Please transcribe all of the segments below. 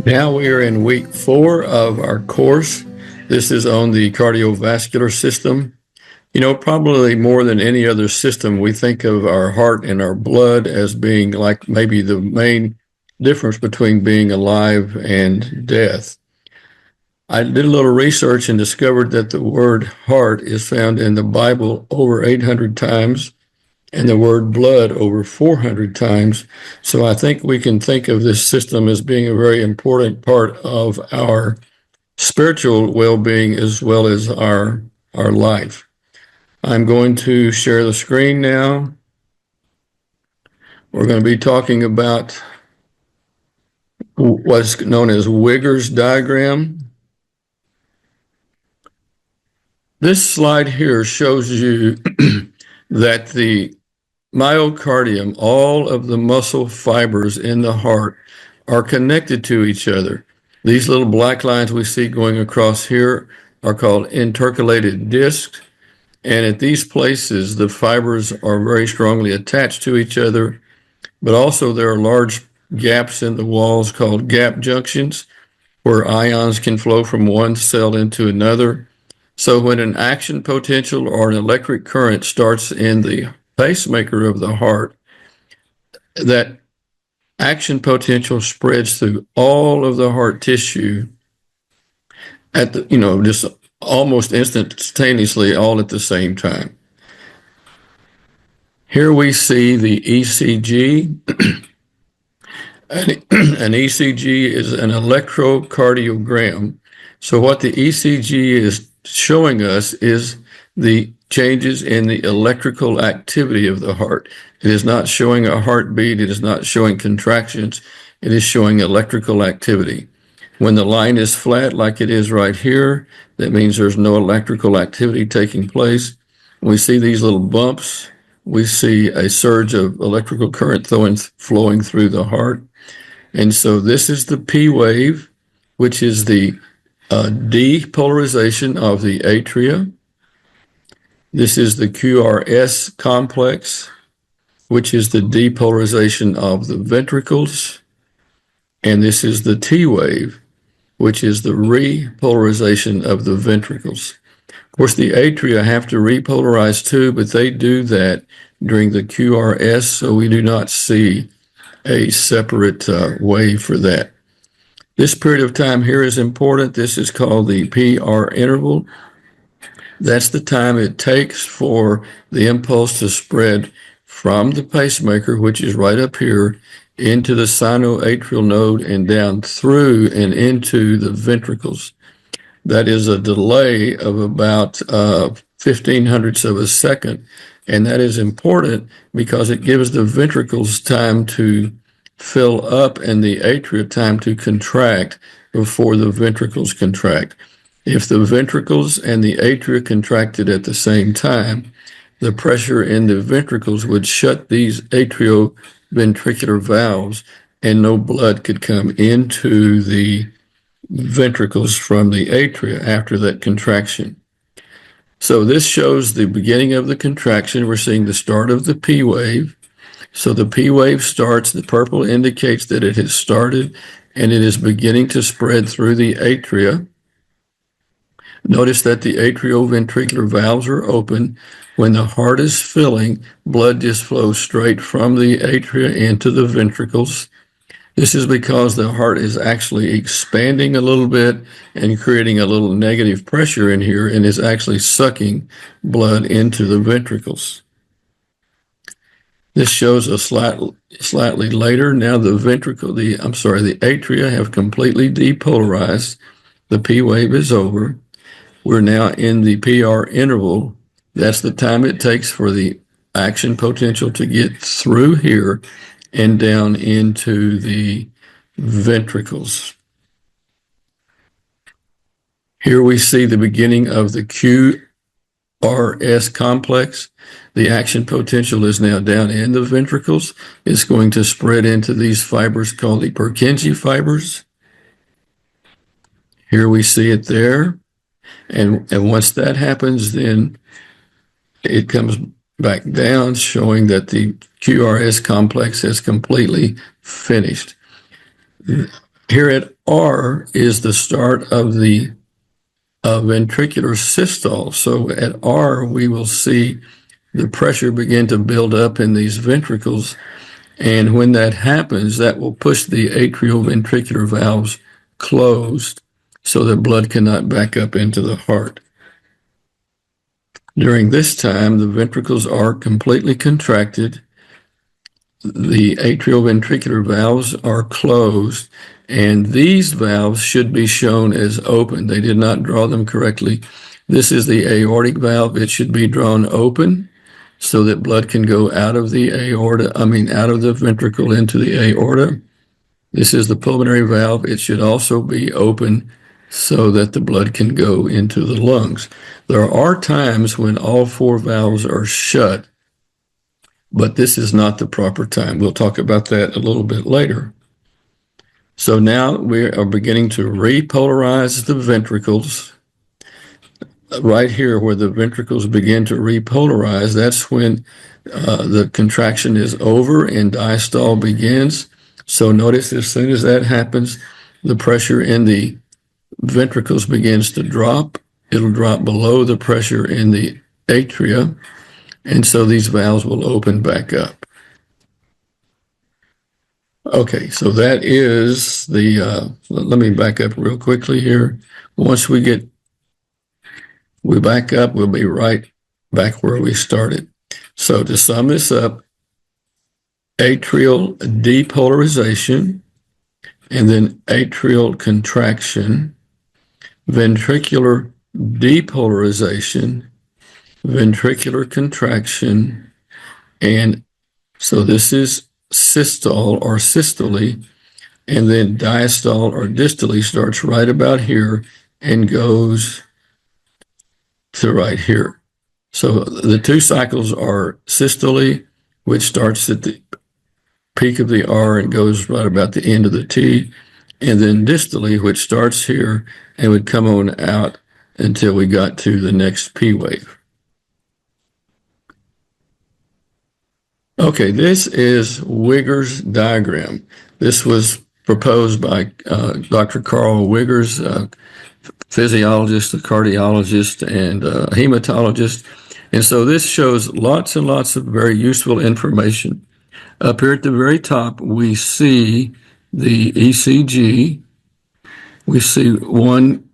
Now we are in week 4 of our course. This is on the cardiovascular system. You know, probably more than any other system, we think of our heart and our blood as being like maybe the main difference between being alive and death. I did a little research and discovered that the word heart is found in the Bible over 800 times and the word blood over 400 times. So I think we can think of this system as being a very important part of our spiritual well-being as well as our life. I'm going to share the screen now. We're going to be talking about what's known as Wigger's diagram. This slide here shows you that the myocardium, all of the muscle fibers in the heart, are connected to each other. These little black lines we see going across here are called intercalated discs. And at these places, the fibers are very strongly attached to each other, but also there are large gaps in the walls called gap junctions where ions can flow from one cell into another. So when an action potential or an electric current starts in the pacemaker of the heart, that action potential spreads through all of the heart tissue at the, just almost instantaneously, all at the same time. Here we see the ECG. An ECG is an electrocardiogram. So what the ECG is showing us is the changes in the electrical activity of the heart. It is not showing a heartbeat. It is not showing contractions. It is showing electrical activity. When the line is flat like it is right here, that means there's no electrical activity taking place. When we see these little bumps, we see a surge of electrical current flowing through the heart. And so this is the P wave, which is the depolarization of the atria. This is the QRS complex, which is the depolarization of the ventricles. And this is the T wave, which is the repolarization of the ventricles. Of course, the atria have to repolarize too, but they do that during the QRS, so we do not see a separate wave for that. This period of time here is important. This is called the PR interval. That's the time it takes for the impulse to spread from the pacemaker, which is right up here, into the sinoatrial node and down through and into the ventricles. That is a delay of about 0.15 of a second. And that is important because it gives the ventricles time to fill up and the atria time to contract before the ventricles contract. If the ventricles and the atria contracted at the same time, the pressure in the ventricles would shut these atrioventricular valves and no blood could come into the ventricles from the atria after that contraction. So this shows the beginning of the contraction. We're seeing the start of the P wave. So the P wave starts, the purple indicates that it has started and it is beginning to spread through the atria. Notice that the atrioventricular valves are open. When the heart is filling, blood just flows straight from the atria into the ventricles. This is because the heart is actually expanding a little bit and creating a little negative pressure in here and is actually sucking blood into the ventricles. This shows a slightly later. Now the atria have completely depolarized. The P wave is over. We're now in the PR interval. That's the time it takes for the action potential to get through here and down into the ventricles. Here we see the beginning of the QRS complex. The action potential is now down in the ventricles. It's going to spread into these fibers called the Purkinje fibers. Here we see it there. And once that happens, then it comes back down, showing that the QRS complex has completely finished. Here at R is the start of the ventricular systole. So at R, we will see the pressure begin to build up in these ventricles. And when that happens, that will push the atrioventricular valves closed so that blood cannot back up into the heart. During this time, the ventricles are completely contracted. The atrioventricular valves are closed, and these valves should be shown as open. They did not draw them correctly. This is the aortic valve. It should be drawn open so that blood can go out of the aorta, out of the ventricle into the aorta. This is the pulmonary valve. It should also be open so that the blood can go into the lungs. There are times when all four valves are shut, but this is not the proper time. We'll talk about that a little bit later. So now we are beginning to repolarize the ventricles. Right here where the ventricles begin to repolarize, that's when the contraction is over and diastole begins. So notice as soon as that happens, the pressure in the ventricles begins to drop. It'll drop below the pressure in the atria, and so these valves will open back up. Okay, so that is the, let me back up real quickly here. Once we back up, we'll be right back where we started. So to sum this up, atrial depolarization, and then atrial contraction, ventricular depolarization, ventricular contraction, and so this is systole or systole, and then diastole or dystole starts right about here and goes to right here. So the two cycles are systole, which starts at the peak of the R and goes right about the end of the T, and then dystole, which starts here and would come on out until we got to the next P wave. Okay, this is Wigger's diagram. This was proposed by Dr. Carl Wiggers, a physiologist, a cardiologist, and a hematologist. And so this shows lots and lots of very useful information. Up here at the very top, we see the ECG. We see one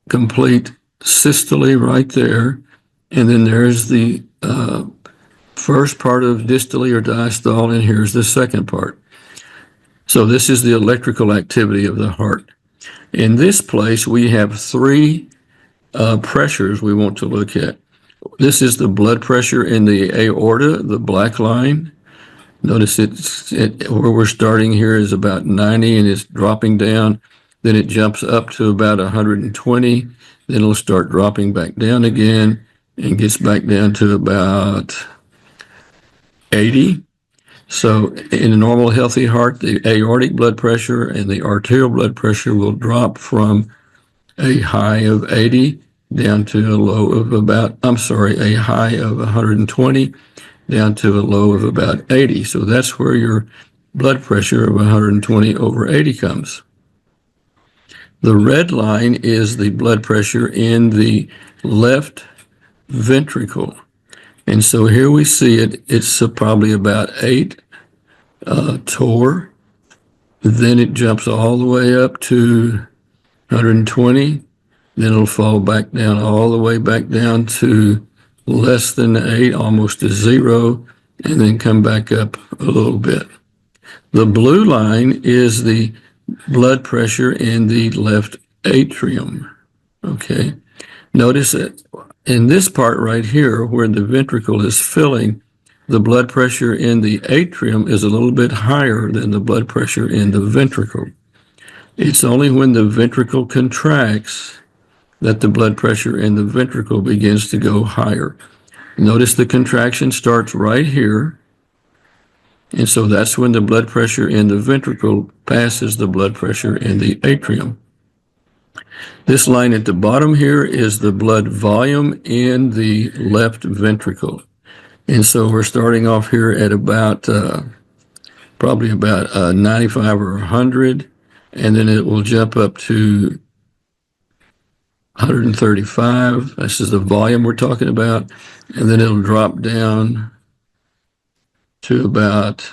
complete systole right there. And then there's the first part of dystole or diastole, and here's the second part. So this is the electrical activity of the heart. In this place, we have three pressures we want to look at. This is the blood pressure in the aorta, the black line. Notice where we're starting here is about 90 and it's dropping down. Then it jumps up to about 120. Then it'll start dropping back down again and gets back down to about 80. So in a normal healthy heart, the aortic blood pressure and the arterial blood pressure will drop from a high of 80 down to a low of a high of 120 down to a low of about 80. So that's where your blood pressure of 120 over 80 comes. The red line is the blood pressure in the left ventricle. And so here we see it, it's probably about 8 torr. Then it jumps all the way up to 120. Then it'll fall back down all the way back down to less than 8, almost to 0, and then come back up a little bit. The blue line is the blood pressure in the left atrium. Okay. Notice that in this part right here, where the ventricle is filling, the blood pressure in the atrium is a little bit higher than the blood pressure in the ventricle. It's only when the ventricle contracts that the blood pressure in the ventricle begins to go higher. Notice the contraction starts right here. And so that's when the blood pressure in the ventricle passes the blood pressure in the atrium. This line at the bottom here is the blood volume in the left ventricle. And so we're starting off here at about, probably about 95 or 100. and then it will jump up to 135. This is the volume we're talking about. And then it'll drop down to about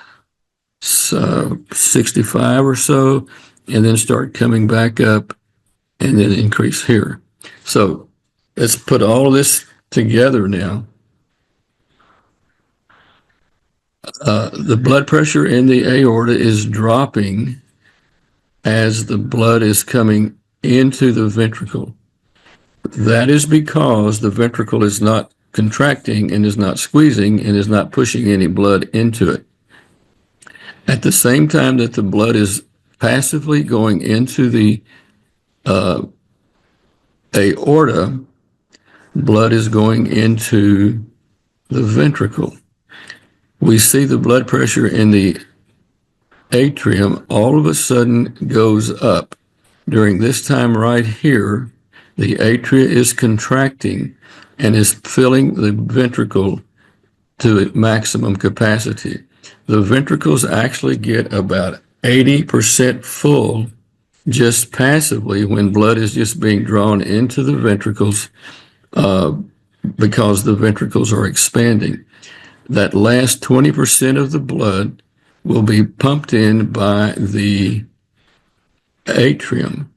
65 or so, and then start coming back up and then increase here. So let's put all of this together now. The blood pressure in the aorta is dropping as the blood is coming into the ventricle. That is because the ventricle is not contracting and is not squeezing and is not pushing any blood into it. At the same time that the blood is passively going into the aorta, blood is going into the ventricle. We see the blood pressure in the atrium all of a sudden goes up. During this time right here, the atria is contracting and is filling the ventricle to maximum capacity. The ventricles actually get about 80% full just passively when blood is just being drawn into the ventricles because the ventricles are expanding. That last 20% of the blood will be pumped in by the atrium,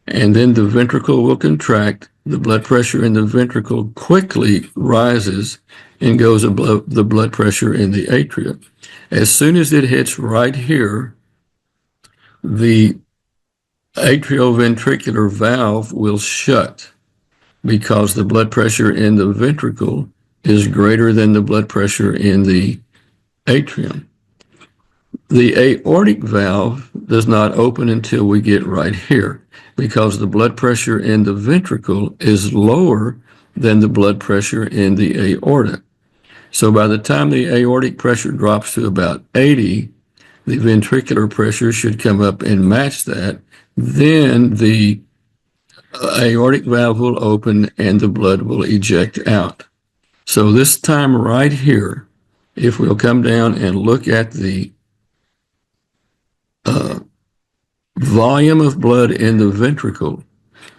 and then the ventricle will contract. The blood pressure in the ventricle quickly rises and goes above the blood pressure in the atria. As soon as it hits right here, the atrioventricular valve will shut because the blood pressure in the ventricle is greater than the blood pressure in the atrium. The aortic valve does not open until we get right here because the blood pressure in the ventricle is lower than the blood pressure in the aorta. So by the time the aortic pressure drops to about 80, the ventricular pressure should come up and match that. Then the aortic valve will open and the blood will eject out. So this time right here, if we'll come down and look at the volume of blood in the ventricle,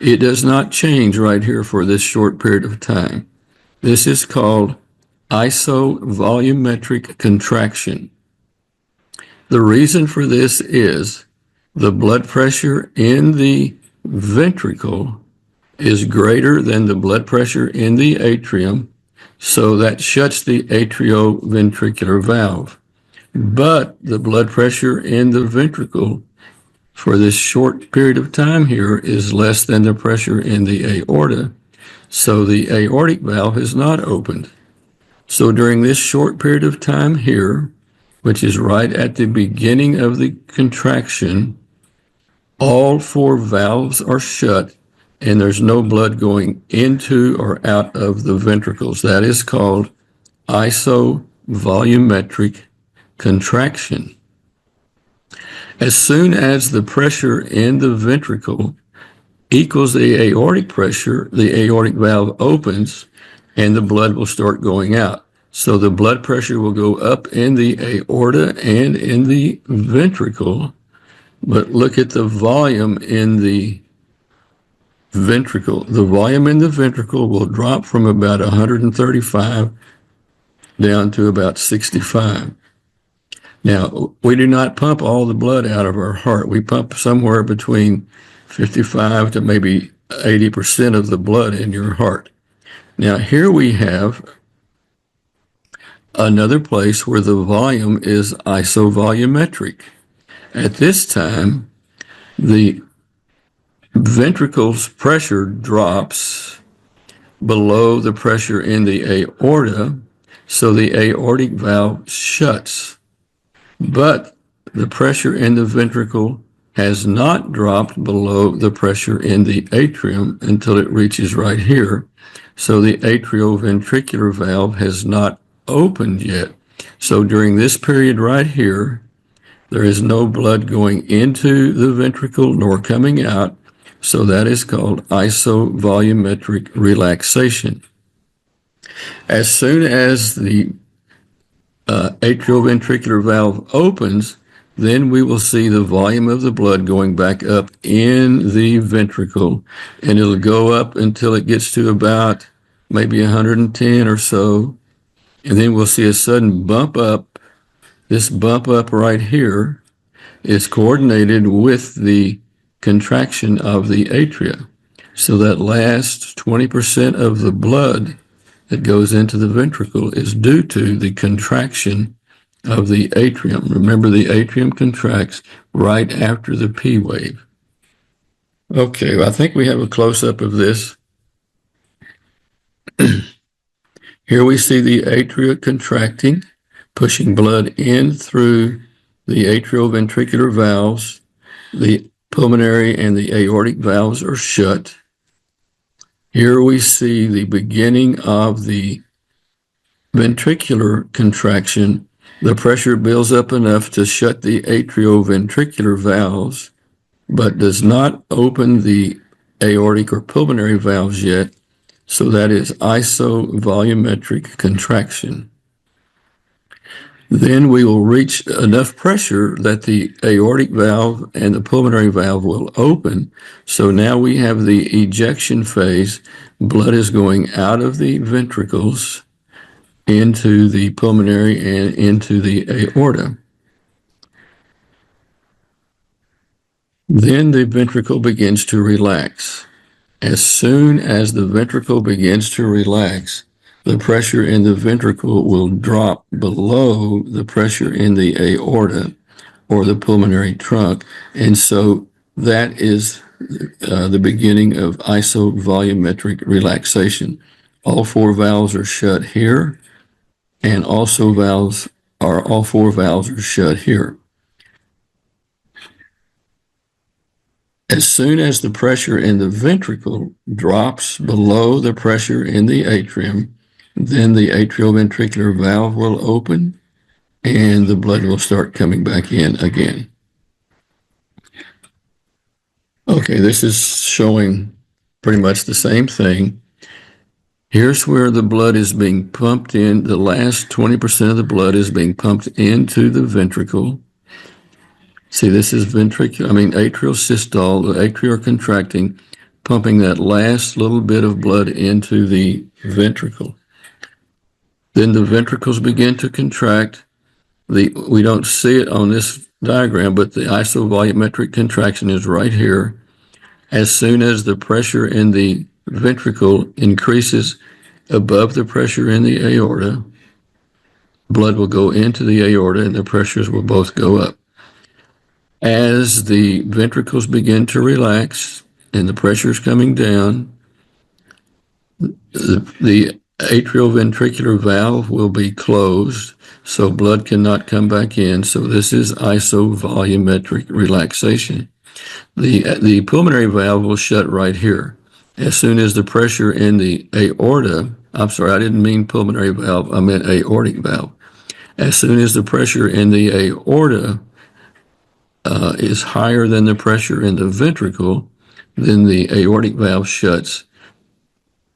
it does not change right here for this short period of time. This is called isovolumetric contraction. The reason for this is the blood pressure in the ventricle is greater than the blood pressure in the atrium, so that shuts the atrioventricular valve. But the blood pressure in the ventricle for this short period of time here is less than the pressure in the aorta, so the aortic valve is not opened. So during this short period of time here, which is right at the beginning of the contraction, all four valves are shut and there's no blood going into or out of the ventricles. That is called isovolumetric contraction. As soon as the pressure in the ventricle equals the aortic pressure, the aortic valve opens and the blood will start going out. So the blood pressure will go up in the aorta and in the ventricle, but look at the volume in the ventricle. The volume in the ventricle will drop from about 135 down to about 65. Now, we do not pump all the blood out of our heart. We pump somewhere between 55 to maybe 80% of the blood in your heart. Now, here we have another place where the volume is isovolumetric. At this time, the ventricle's pressure drops below the pressure in the aorta, so the aortic valve shuts. But the pressure in the ventricle has not dropped below the pressure in the atrium until it reaches right here. So the atrioventricular valve has not opened yet. So during this period right here, there is no blood going into the ventricle nor coming out. So that is called isovolumetric relaxation. As soon as the atrioventricular valve opens, then we will see the volume of the blood going back up in the ventricle, and it'll go up until it gets to about maybe 110 or so. And then we'll see a sudden bump up. This bump up right here is coordinated with the contraction of the atria. So that last 20% of the blood that goes into the ventricle is due to the contraction of the atrium. Remember, the atrium contracts right after the P wave. Okay, I think we have a close-up of this. Here we see the atria contracting, pushing blood in through the atrioventricular valves. The pulmonary and the aortic valves are shut. Here we see the beginning of the ventricular contraction. The pressure builds up enough to shut the atrioventricular valves, but does not open the aortic or pulmonary valves yet. So that is isovolumetric contraction. Then we will reach enough pressure that the aortic valve and the pulmonary valve will open. So now we have the ejection phase. Blood is going out of the ventricles into the pulmonary and into the aorta. Then the ventricle begins to relax. As soon as the ventricle begins to relax, the pressure in the ventricle will drop below the pressure in the aorta or the pulmonary trunk. And so that is the beginning of isovolumetric relaxation. All four valves are shut here, and all four valves are shut here. As soon as the pressure in the ventricle drops below the pressure in the atrium, then the atrioventricular valve will open and the blood will start coming back in again. Okay, this is showing pretty much the same thing. Here's where the blood is being pumped in. The last 20% of the blood is being pumped into the ventricle. See, this is atrial systole. The atria are contracting, pumping that last little bit of blood into the ventricle. Then the ventricles begin to contract. We don't see it on this diagram, but the isovolumetric contraction is right here. As soon as the pressure in the ventricle increases above the pressure in the aorta, blood will go into the aorta and the pressures will both go up. As the ventricles begin to relax and the pressure is coming down, the atrioventricular valve will be closed, so blood cannot come back in. So this is isovolumetric relaxation. The pulmonary valve will shut right here. As soon as the pressure in the aorta, I'm sorry, I didn't mean pulmonary valve, I meant aortic valve. As soon as the pressure in the aorta is higher than the pressure in the ventricle, then the aortic valve shuts.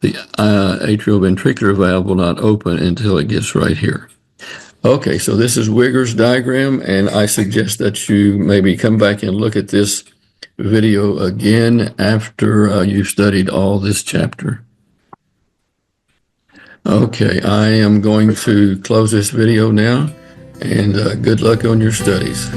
The atrioventricular valve will not open until it gets right here. Okay, so this is Wigger's diagram, and I suggest that you maybe come back and look at this video again after you've studied all this chapter. Okay, I am going to close this video now, and good luck on your studies.